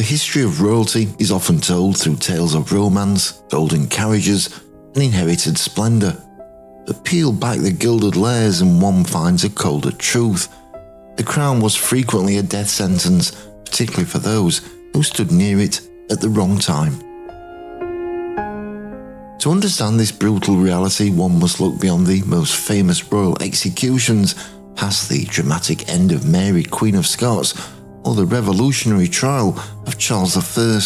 The history of royalty is often told through tales of romance, golden carriages, and inherited splendour. But peel back the gilded layers and one finds a colder truth. The crown was frequently a death sentence, particularly for those who stood near it at the wrong time. To understand this brutal reality, one must look beyond the most famous royal executions, past the dramatic end of Mary, Queen of Scots, or the revolutionary trial of Charles I.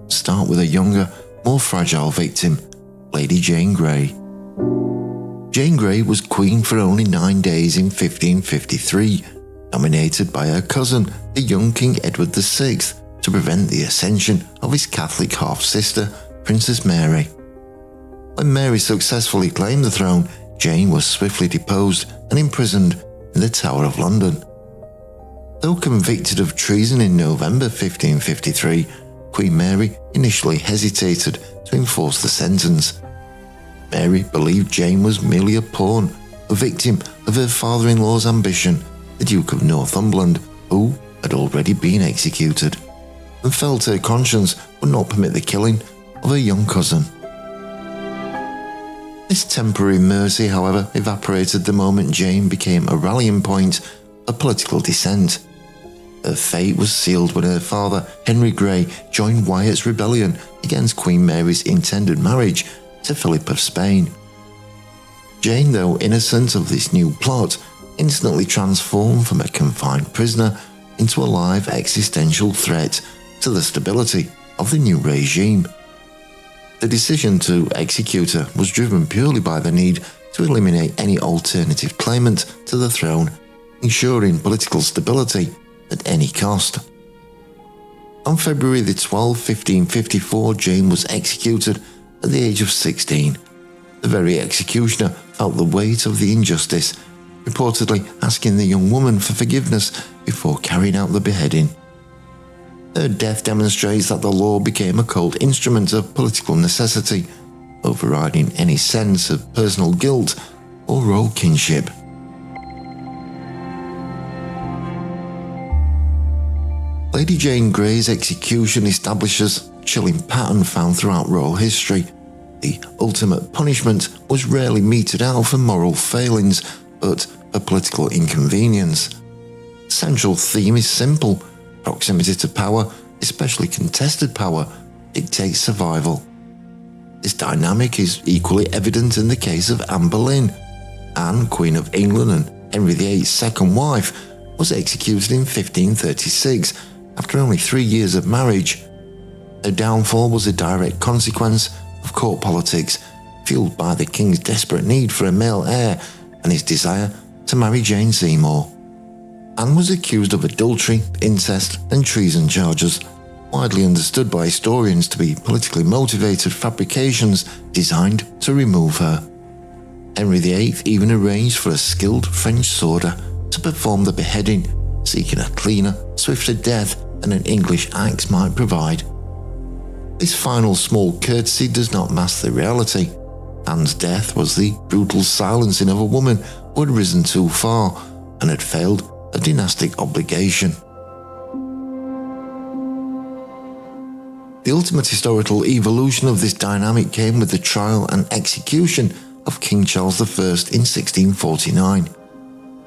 Start with a younger, more fragile victim, Lady Jane Grey. Jane Grey was queen for only 9 days in 1553, nominated by her cousin, the young King Edward VI, to prevent the ascension of his Catholic half-sister, Princess Mary. When Mary successfully claimed the throne, Jane was swiftly deposed and imprisoned in the Tower of London. Though convicted of treason in November 1553, Queen Mary initially hesitated to enforce the sentence. Mary believed Jane was merely a pawn, a victim of her father-in-law's ambition, the Duke of Northumberland, who had already been executed, and felt her conscience would not permit the killing of her young cousin. This temporary mercy, however, evaporated the moment Jane became a rallying point of political dissent. Her fate was sealed when her father, Henry Grey, joined Wyatt's rebellion against Queen Mary's intended marriage to Philip of Spain. Jane, though innocent of this new plot, instantly transformed from a confined prisoner into a live existential threat to the stability of the new regime. The decision to execute her was driven purely by the need to eliminate any alternative claimant to the throne, ensuring political stability at any cost. On February 12, 1554, Jane was executed at the age of 16. The very executioner felt the weight of the injustice, reportedly asking the young woman for forgiveness before carrying out the beheading. Her death demonstrates that the law became a cold instrument of political necessity, overriding any sense of personal guilt or royal kinship. Lady Jane Grey's execution establishes a chilling pattern found throughout royal history. The ultimate punishment was rarely meted out for moral failings, but for political inconvenience. The central theme is simple: proximity to power, especially contested power, dictates survival. This dynamic is equally evident in the case of Anne Boleyn. Anne, Queen of England and Henry VIII's second wife, was executed in 1536 after only 3 years of marriage. Her downfall was a direct consequence of court politics, fueled by the king's desperate need for a male heir and his desire to marry Jane Seymour. Anne was accused of adultery, incest and treason charges, widely understood by historians to be politically motivated fabrications designed to remove her. Henry VIII even arranged for a skilled French sworder to perform the beheading, seeking a cleaner, swifter death than an English axe might provide. This final small courtesy does not mask the reality. Anne's death was the brutal silencing of a woman who had risen too far and had failed a dynastic obligation. The ultimate historical evolution of this dynamic came with the trial and execution of King Charles I in 1649.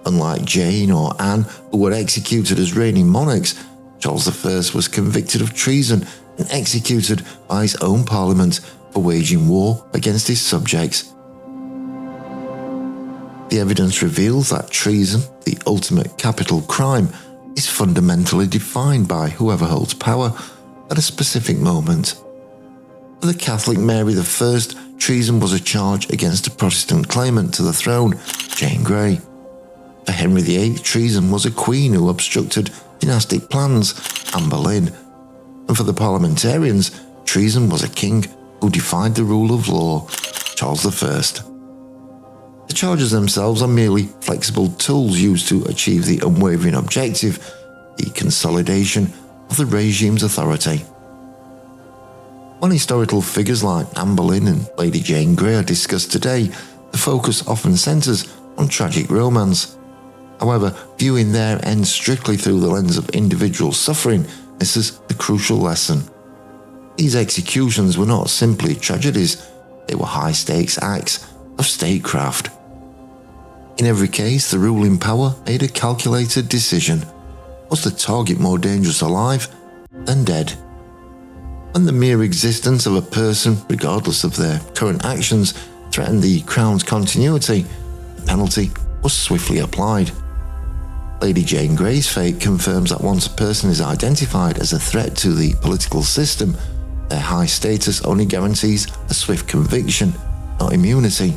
Unlike Jane or Anne, who were executed as reigning monarchs, Charles I was convicted of treason and executed by his own parliament for waging war against his subjects. The evidence reveals that treason, the ultimate capital crime, is fundamentally defined by whoever holds power at a specific moment. For the Catholic Mary I, treason was a charge against a Protestant claimant to the throne, Jane Grey. For Henry VIII, treason was a queen who obstructed dynastic plans, Anne Boleyn. And for the parliamentarians, treason was a king who defied the rule of law, Charles I. The charges themselves are merely flexible tools used to achieve the unwavering objective, the consolidation of the regime's authority. When historical figures like Anne Boleyn and Lady Jane Grey are discussed today, the focus often centres on tragic romance. However, viewing their end strictly through the lens of individual suffering witnesses the crucial lesson. These executions were not simply tragedies, they were high-stakes acts of statecraft. In every case, the ruling power made a calculated decision. Was the target more dangerous alive than dead? When the mere existence of a person, regardless of their current actions, threatened the Crown's continuity, the penalty was swiftly applied. Lady Jane Grey's fate confirms that once a person is identified as a threat to the political system, their high status only guarantees a swift conviction, not immunity.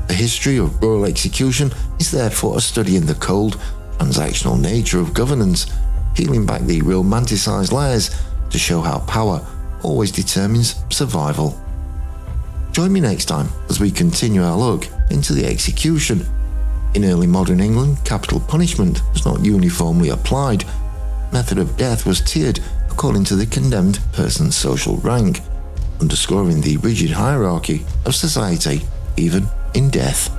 The history of royal execution is therefore a study in the cold, transactional nature of governance, peeling back the romanticised layers to show how power always determines survival. Join me next time as we continue our look into the execution. In early modern England, capital punishment was not uniformly applied. The method of death was tiered according to the condemned person's social rank, underscoring the rigid hierarchy of society even in death.